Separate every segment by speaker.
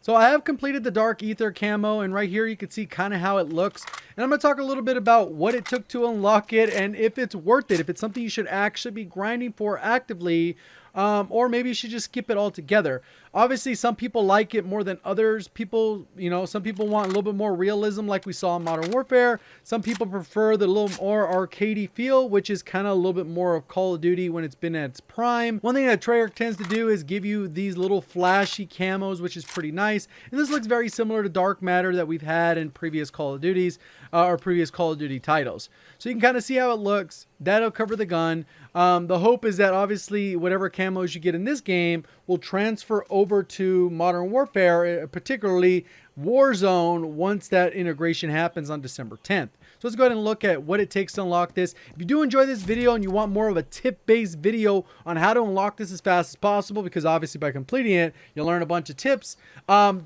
Speaker 1: So I have completed the Dark Aether camo, and right here you can see kind of how it looks. And I'm going to talk a little bit about what it took to unlock it and if it's worth it, if it's something you should actually be grinding for actively, or maybe you should just skip it altogether. Obviously, some people like it more than others. Some people want a little bit more realism like we saw in Modern Warfare. Some people prefer the little more arcadey feel, which is kind of a little bit more of Call of Duty when it's been at its prime. One thing that Treyarch tends to do is give you these little flashy camos, which is pretty nice. And this looks very similar to Dark Matter that we've had in previous Call of Duties or previous Call of Duty titles. So you can kind of see how it looks. That'll cover the gun. The hope is that obviously whatever camos you get in this game will transfer over to Modern Warfare, particularly Warzone, once that integration happens on December 10th. So let's go ahead and look at what it takes to unlock this. If you do enjoy this video and you want more of a tip-based video on how to unlock this as fast as possible, because obviously by completing it, you'll learn a bunch of tips,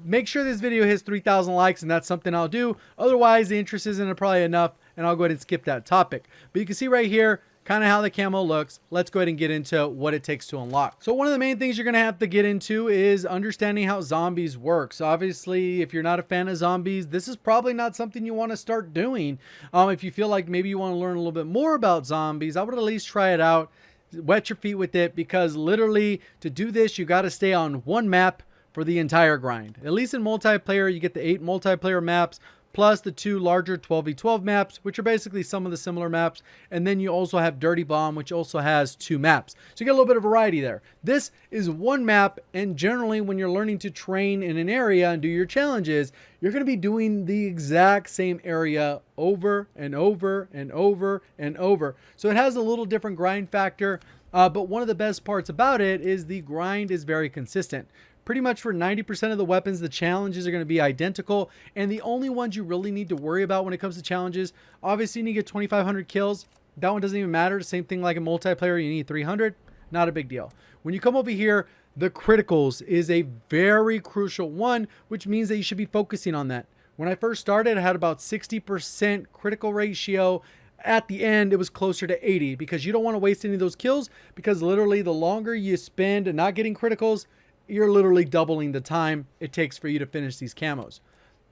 Speaker 1: make sure this video hits 3,000 likes, and that's something I'll do. Otherwise, the interest isn't probably enough, and I'll go ahead and skip that topic. But you can see right here, kind of how the camo looks. Let's go ahead and get into what it takes to unlock. So one of the main things you're going to have to get into is understanding how zombies work. So obviously, if you're not a fan of zombies, this is probably not something you want to start doing. If you feel like maybe you want to learn a little bit more about zombies, I would at least try it out. Wet your feet with it, because literally to do this, you got to stay on one map for the entire grind. At least in multiplayer, you get the 8 multiplayer maps, plus the 2 larger 12v12 maps, which are basically some of the similar maps. And then you also have Dirty Bomb, which also has 2 maps. So you get a little bit of variety there. This is one map, and generally when you're learning to train in an area and do your challenges, you're going to be doing the exact same area over and over and over and over. So it has a little different grind factor, but one of the best parts about it is the grind is very consistent. Pretty much for 90% of the weapons, the challenges are going to be identical. And the only ones you really need to worry about when it comes to challenges, obviously you need to get 2,500 kills. That one doesn't even matter. Same thing like in multiplayer, you need 300. Not a big deal. When you come over here, the criticals is a very crucial one, which means that you should be focusing on that. When I first started, I had about 60% critical ratio. At the end, it was closer to 80, because you don't want to waste any of those kills, because literally the longer you spend not getting criticals, you're literally doubling the time it takes for you to finish these camos.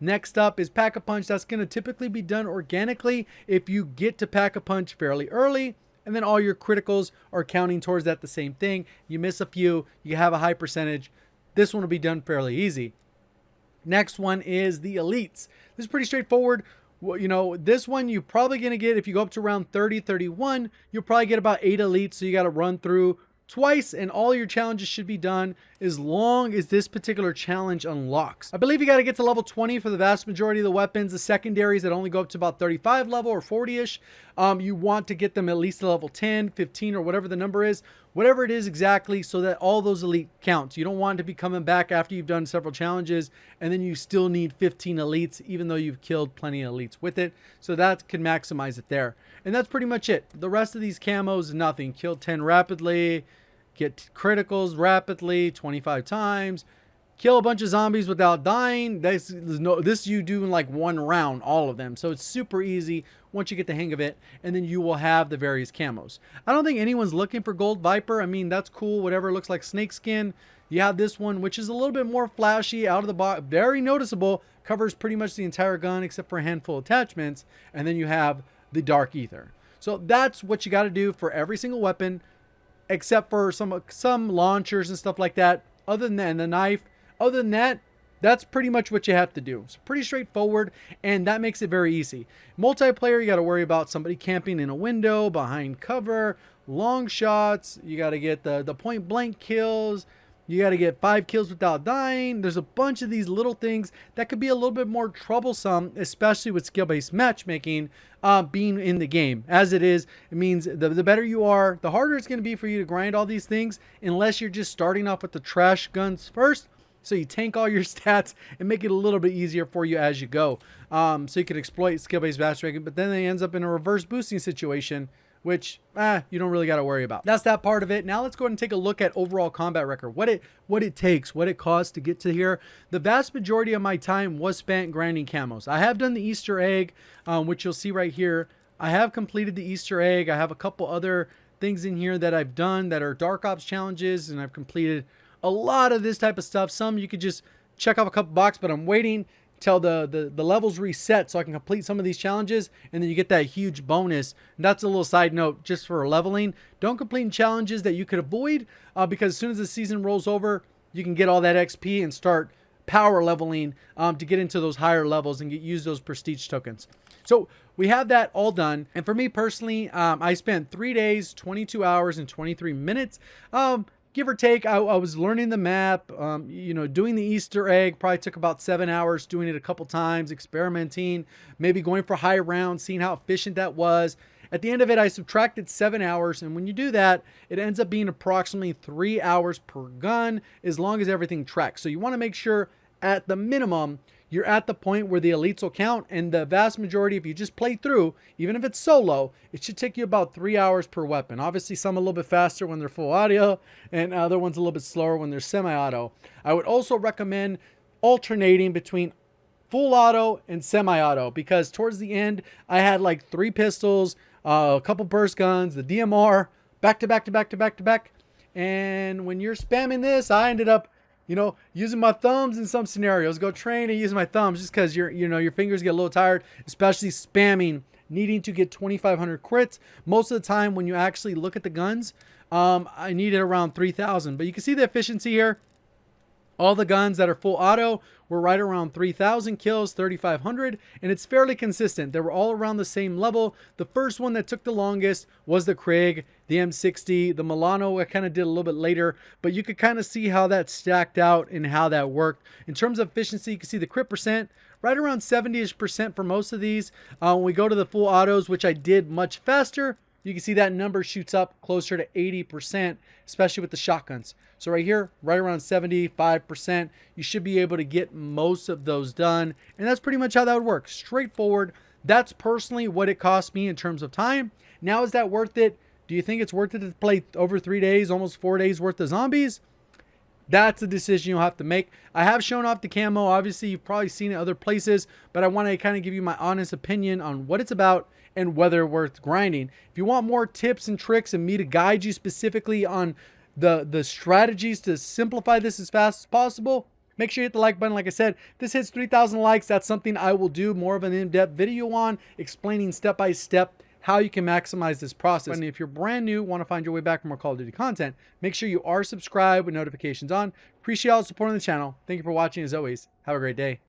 Speaker 1: Next up is Pack-a-Punch. That's going to typically be done organically if you get to Pack-a-Punch fairly early, and then all your criticals are counting towards that the same thing. You miss a few, you have a high percentage. This one will be done fairly easy. Next one is the elites. This is pretty straightforward. Well, this one you're probably going to get, if you go up to around 30, 31, you'll probably get about 8 elites, so you got to run through twice, and all your challenges should be done as long as this particular challenge unlocks. I believe you got to get to level 20 for the vast majority of the weapons. The secondaries that only go up to about 35 level or 40-ish, you want to get them at least to level 10, 15, or whatever the number is. Whatever it is exactly, so that all those elite counts. You don't want to be coming back after you've done several challenges and then you still need 15 elites, even though you've killed plenty of elites with it. So that can maximize it there. And that's pretty much it. The rest of these camos, nothing. Kill 10 rapidly, get criticals rapidly 25 times, kill a bunch of zombies without dying. This you do in like one round, all of them. So it's super easy once you get the hang of it, and then you will have the various camos. I don't think anyone's looking for Gold Viper. I mean, that's cool, whatever looks like snakeskin. You have this one, which is a little bit more flashy, out of the box, very noticeable, covers pretty much the entire gun except for a handful of attachments. And then you have the Dark Aether. So that's what you got to do for every single weapon, except for some launchers and stuff like that. Other than that, and the knife, other than that, that's pretty much what you have to do. It's pretty straightforward, and that makes it very easy. Multiplayer, you got to worry about somebody camping in a window, behind cover, long shots. You got to get the point blank kills. You got to get 5 kills without dying. There's a bunch of these little things that could be a little bit more troublesome, especially with skill-based matchmaking being in the game. As it is, it means the better you are, the harder it's going to be for you to grind all these things, unless you're just starting off with the trash guns first. So you tank all your stats and make it a little bit easier for you as you go. So you can exploit skill-based matchmaking, but then it ends up in a reverse boosting situation, which you don't really got to worry about. That's that part of it. Now let's go ahead and take a look at overall combat record. What it takes, what it costs to get to here. The vast majority of my time was spent grinding camos. I have done the Easter egg, which you'll see right here. I have completed the Easter egg. I have a couple other things in here that I've done that are Dark Ops challenges, and I've completed a lot of this type of stuff. Some you could just check off a couple boxes, but I'm waiting till the levels reset so I can complete some of these challenges, and then you get that huge bonus. And that's a little side note just for leveling. Don't complete challenges that you could avoid, because as soon as the season rolls over, you can get all that XP and start power leveling to get into those higher levels and use those prestige tokens. So we have that all done. And for me personally, I spent 3 days, 22 hours, and 23 minutes. Give or take. I was learning the map, you know, doing the Easter egg. Probably took about 7 hours, doing it a couple times, experimenting, maybe going for high rounds, seeing how efficient that was. At the end of it, I subtracted 7 hours, and when you do that, it ends up being approximately 3 hours per gun, as long as everything tracks. So you want to make sure, at the minimum, you're at the point where the elites will count, and the vast majority, if you just play through, even if it's solo, it should take you about 3 hours per weapon. Obviously, some a little bit faster when they're full auto, and other ones a little bit slower when they're semi-auto. I would also recommend alternating between full auto and semi-auto, because towards the end, I had like 3 pistols, a couple burst guns, the DMR, back to back to back to back to back. And when you're spamming this, I ended up, you know, using my thumbs in some scenarios. Go train and use my thumbs just because your fingers get a little tired, especially spamming, needing to get 2,500 crits. Most of the time when you actually look at the guns, I needed around 3,000. But you can see the efficiency here. All the guns that are full auto were right around 3,000 kills, 3,500, and it's fairly consistent. They were all around the same level. The first one that took the longest was the Krieg, the M60, the Milano I kind of did a little bit later, but you could kind of see how that stacked out and how that worked. In terms of efficiency, you can see the crit percent, right around 70-ish% for most of these. When we go to the full autos, which I did much faster, you can see that number shoots up closer to 80%, especially with the shotguns. So right here, right around 75%, you should be able to get most of those done. And that's pretty much how that would work. Straightforward. That's personally what it cost me in terms of time. Now, is that worth it? Do you think it's worth it to play over 3 days, almost 4 days worth of zombies? That's a decision you'll have to make. I have shown off the camo. Obviously, you've probably seen it other places, but I want to kind of give you my honest opinion on what it's about and whether it's worth grinding. If you want more tips and tricks and me to guide you specifically on the strategies to simplify this as fast as possible, make sure you hit the like button. Like I said, if this hits 3,000 likes, that's something I will do more of an in-depth video on, explaining step by step how you can maximize this process. And if you're brand new, want to find your way back for more Call of Duty content, make sure you are subscribed with notifications on. Appreciate all the support on the channel. Thank you for watching. As always, have a great day.